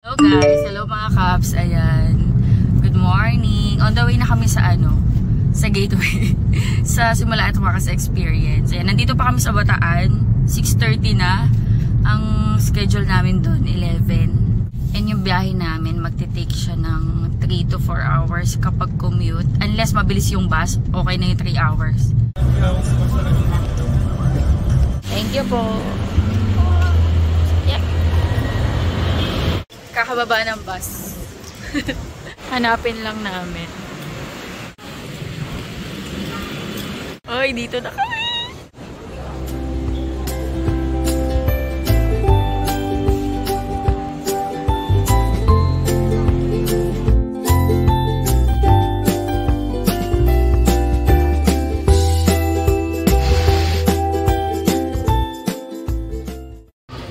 Hello guys, hello mga Kaps, ayan. Good morning. On the way na kami sa sa Gateway. Sa simula at wakas experience. Ayan, nandito pa kami sa Bataan. 6:30 na. Ang schedule namin doon 11. And yung biyahe namin, magte-take siya ng 3 to 4 hours kapag commute. Unless mabilis yung bus, okay na yung 3 hours. Thank you po. Yep. Kakababa ng bus. Hanapin lang namin. Oy, dito na kami.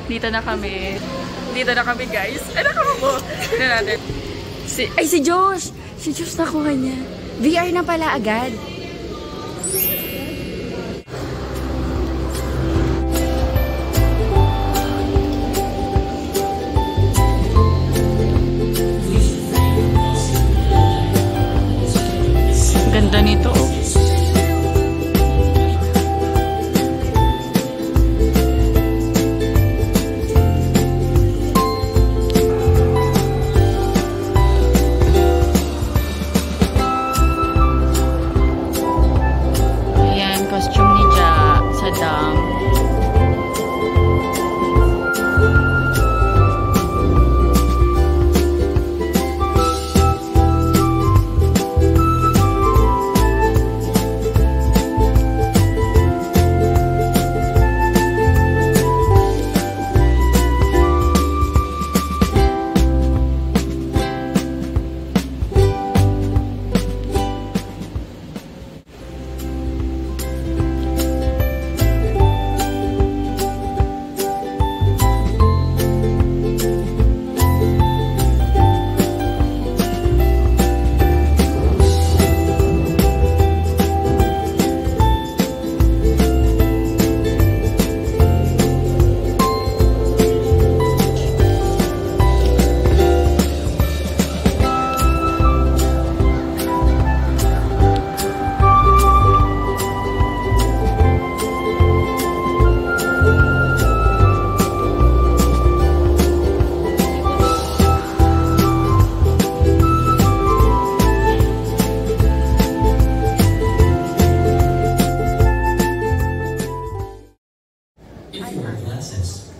Dito na kami. Dito na kami, guys. Ano ka mo? Ano natin? Si Josh! Si Josh nakuha niya. VR na pala agad. Ganda nito. Costume ni Ja sa dam.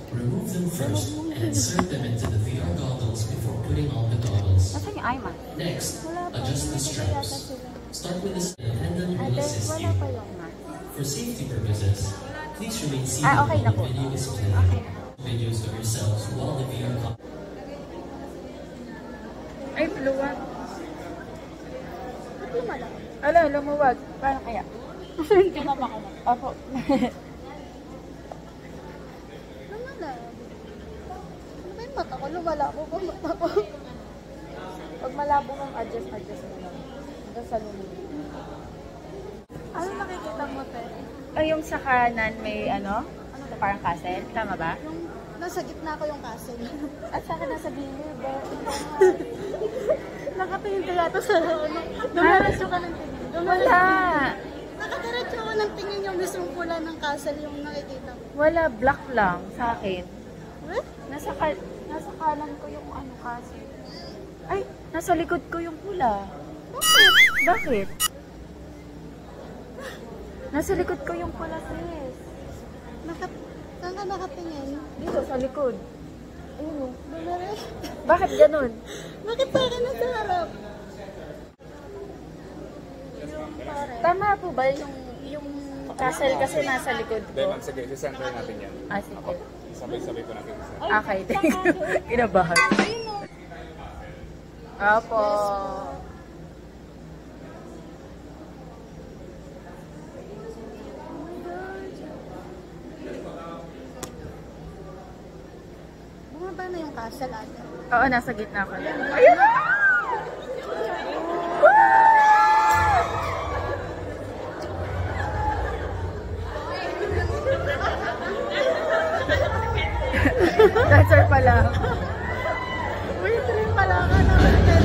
Remove them first and insert them into the VR goggles before putting on the goggles. Next, adjust the straps. Start with the and hand them will assist you. For safety purposes, please remain seated while the video is playing. Videos of yourselves while the VR goggles. Ay, luwag. Ala, lumuwag. Paano kaya? Hindi na baka na. Opo. Mata ko, lumalabo ko mata ko. Pag malabo mong adjust mo lang. Hanggang sa lumili. Ano makikita mo, te? Ay, yung sa kanan may parang castle. Tama ba? Yung nasa gitna ko yung castle. At sa akin nasa gilid. Nakatingin ka yata sa dumaratso ka ng tingin. Wala. Nakadiretso ko ng tingin yung mismong pula ng castle yung nakikita mo. Wala, black lang sa akin. What? Nasa kanan ko yung castle. Ay, nasa likod ko yung pula. Bakit? Nasa likod ko yung pula, sis. Saan ka nakatingin? Dito, sa likod. Ayun o. Bumari. Bakit ganun? Bakit sa akin nasa harap? Tama po ba yung castle kasi nasa likod ko? Ma'am, sige, sisentry natin yan. Ah, sige. Sabay-sabay po natin isa. Okay, thank you. Kinabahan. Opo. Bumaba na yung castle ata. Oo, nasa gitna ko. Ayun na! Dancer pala. Kailangan natin.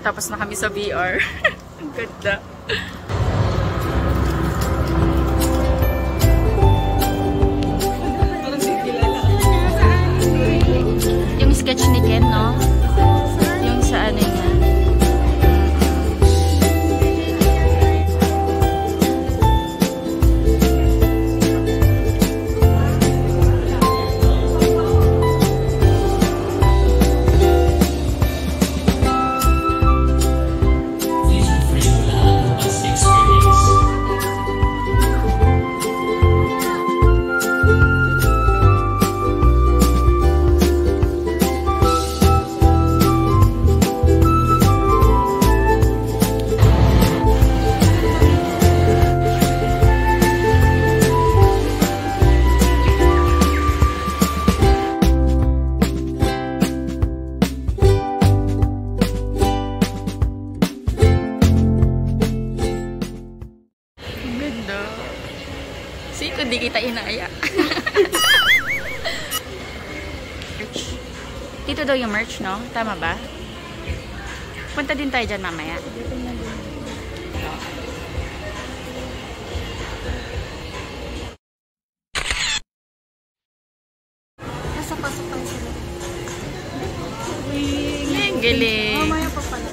Tapos na kami sa VR. Ang ganda. Yung sketch ni Ken, no? Yung sa ano yun. Hindi kita inaya. Dito daw yung merch, no? Tama ba? Punta din tayo dyan mamaya. Nasa pasok tayo sila. Galing. Mamaya pa pala.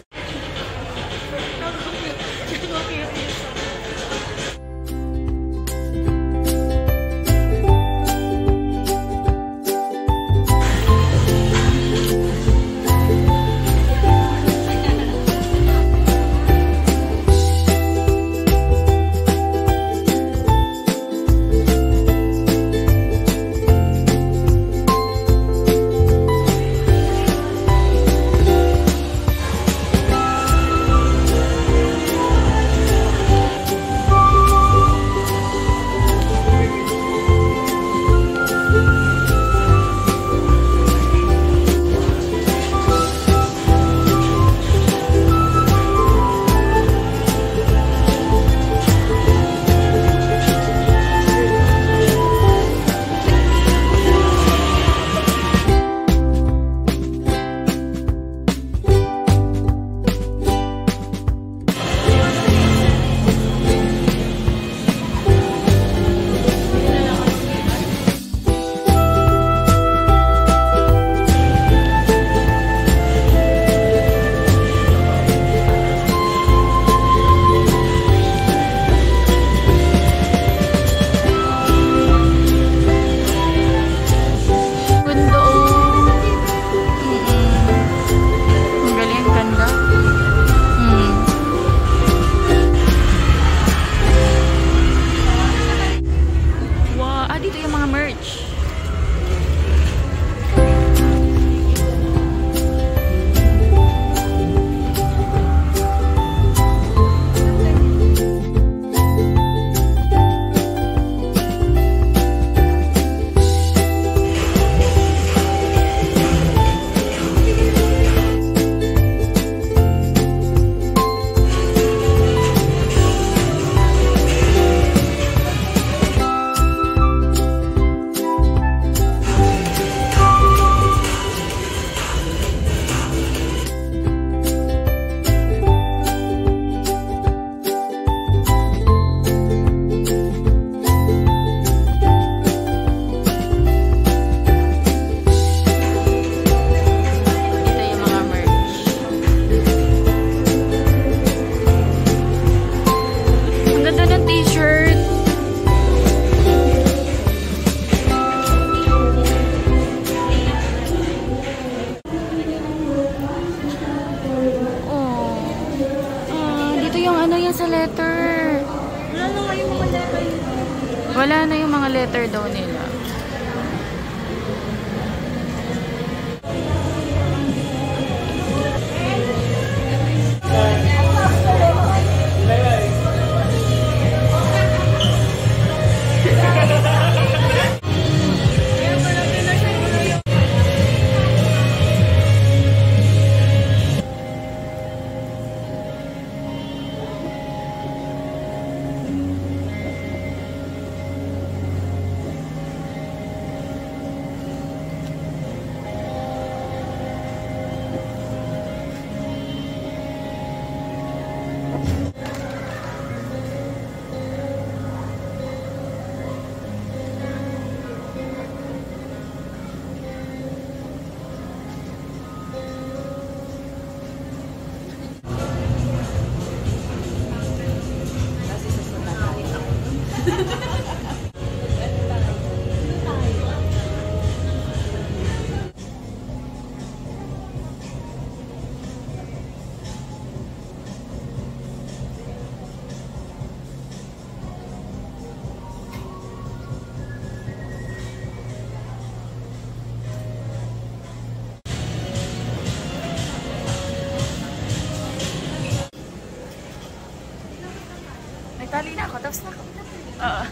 dito yung mga merch. Sa letter. Wala na yung mga letter daw nila. Nagtali na ako, tapos na ako. Oo.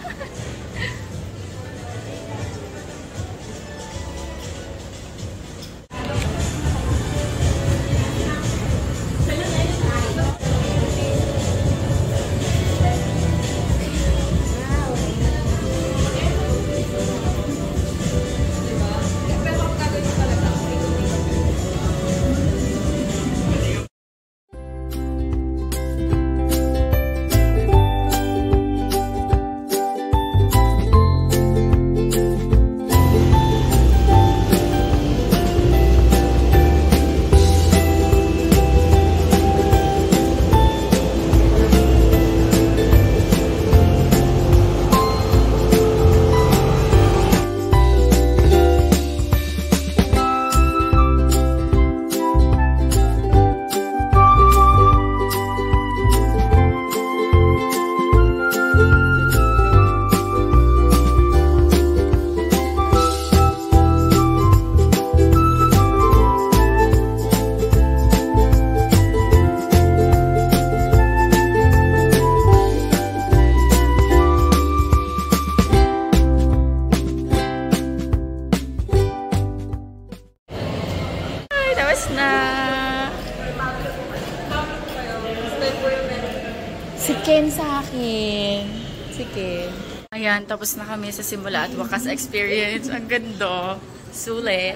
Si Ken sa akin. Si Ken. Ayan, tapos na kami sa simula at wakas experience. Ang ganda. Sulit.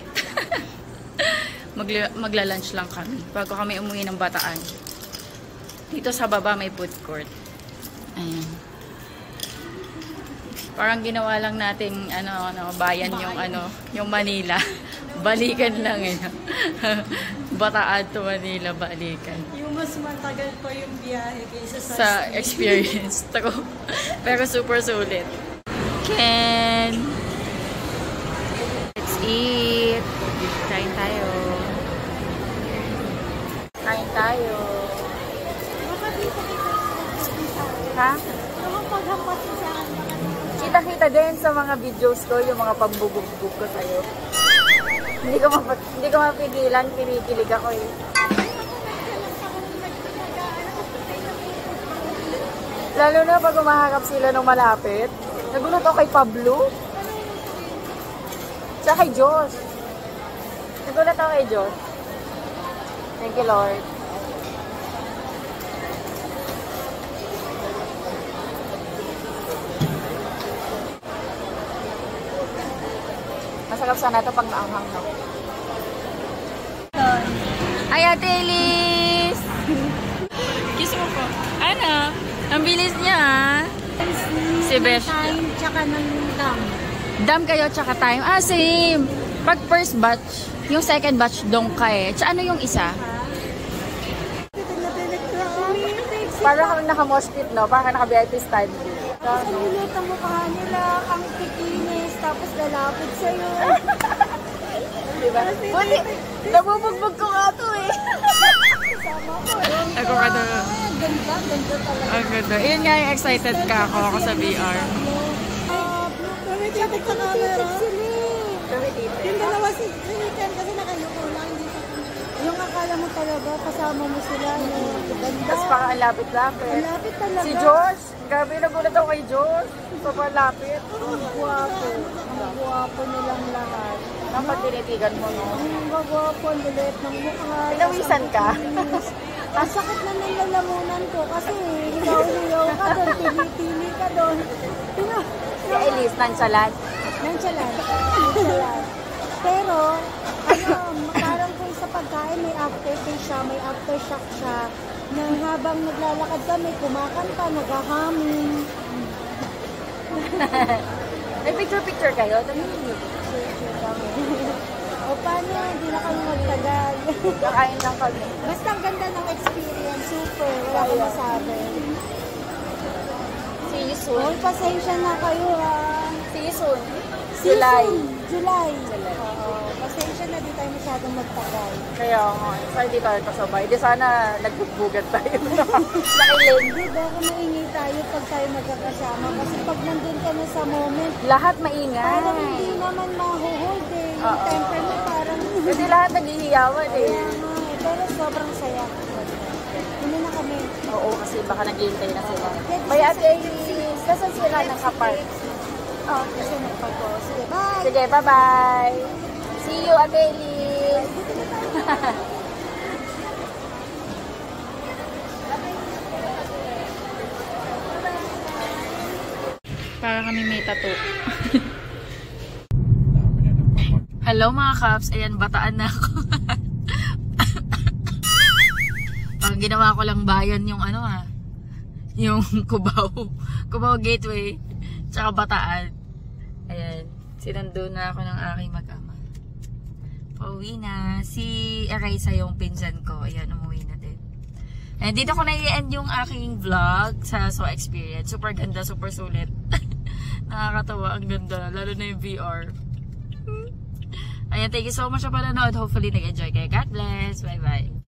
Magla-lunch lang kami bago kami umuwi ng Bataan. Dito sa baba may food court. Ayan. Parang ginawa lang nating bayan yung Manila. Balikan lang eh. Bataan to Manila, balikan. Yung mas matagal pa yung biyahe kaysa sa experience. Pero super sulit. Ken! Let's eat! Kain tayo. Kain tayo. Ha? Nakapaghampas sa akin. Kita-kita makita din sa mga videos ko, yung mga pambubog-bug ko sa'yo. Hindi ko mapigilan, kinikilig ako eh. Lalo na pag umaharap sila ng malapit. Nagulat ako kay Pablo. Tsaka kay Josh. Nagulat ako kay Josh. Thank you, Lord. Masarap sana ito pag naanghang, no? Ay, Ate Elise! Kiss mo po. Ano? Ang bilis niya, ha? Si Besh. Time, tsaka ng dam. Dam kayo, tsaka time. Ah, same. Pag first batch, yung second batch, dong ka eh. Tsaka ano yung isa? Parang kang naka-moshpit, no? Parang naka-VIP style. Sulit ang mukha nila, ang kikinis, tapos lalapit sa'yo. Diba? Buti, nabubugbog ko nga to eh. Kasama ko. Ako ka to. Ganda talaga. Ang ganda. Yun nga yung excited ka ako sa VR. Tumitipid sa camera. Yung dalawa si Ken kasi nakayuko lang. Yung akala mo talaga, kasama mo sila. Ganda. Tapos parang ang lapit-lapit. Ang lapit talaga. Si Josh. Grabe, nagulat ako kay Josh. Sobrang lapit. Ang guwapo. Ang guwapo nilang lahat. Dapat tinitigan mo, no? Ang guwapo, ang lilit ng mukha. Pinawisan ka? Ang sakit na ng lalamunan ko kasi hilaw-hilaw ka doon, tili-tili ka doon. Si Elise, nonchalant. Nonchalant. Pero, parang kung sa pagkain, may aftertaste siya, may aftershock siya, na habang naglalakad ka, may kumakanta, nag-humming. May picture-picture kayo? O paano, hindi na kami magtagal. Kakain lang kami. Basta ang ganda ng experience, super, wala ka masabi. See you soon. Hoy, pasensya na kayo ha. See you soon. July. July. Oo, pasensya na, di tayo masyadong magtagal. Kaya nga, sana di tayo kasabay. Di sana nagbubugat tayo. Nakilig. Hindi ba kung maingay tayo pag tayo magkakasama? Kasi pag nandun ka na sa moment, Lahat maingay. parang hindi naman mahuhold eh. Yung Oo. temper mo parang... Kasi lahat naghihiyawan eh. Kaya nga eh, pero sobrang saya. Hindi na kami. Oo, kasi baka naghihintay na sila. May Ate Elise, kasan sila nakapark? Oh, kasi nagpag-go. Sige, bye! Sige, bye-bye. See you, Ate Elise. Para kami may tattoo. Hello mga Kaps, ayan, bataan na ako. Pag ginawa ko lang bayan yung ano yung Cubao Gateway, tsaka Bataan. Ayan, sinundo na ako ng aking mag-ama. Pauwi na. Si Erisa yung pinsan ko, ayan, umuwi na din. And dito ko na-i-end yung aking vlog sa So Experience. Super ganda, super sulit. Nakakatawa, ang ganda, lalo na yung VR. Ayan, thank you so much sa panonood. Hopefully nag-enjoy kayo. God bless. Bye-bye.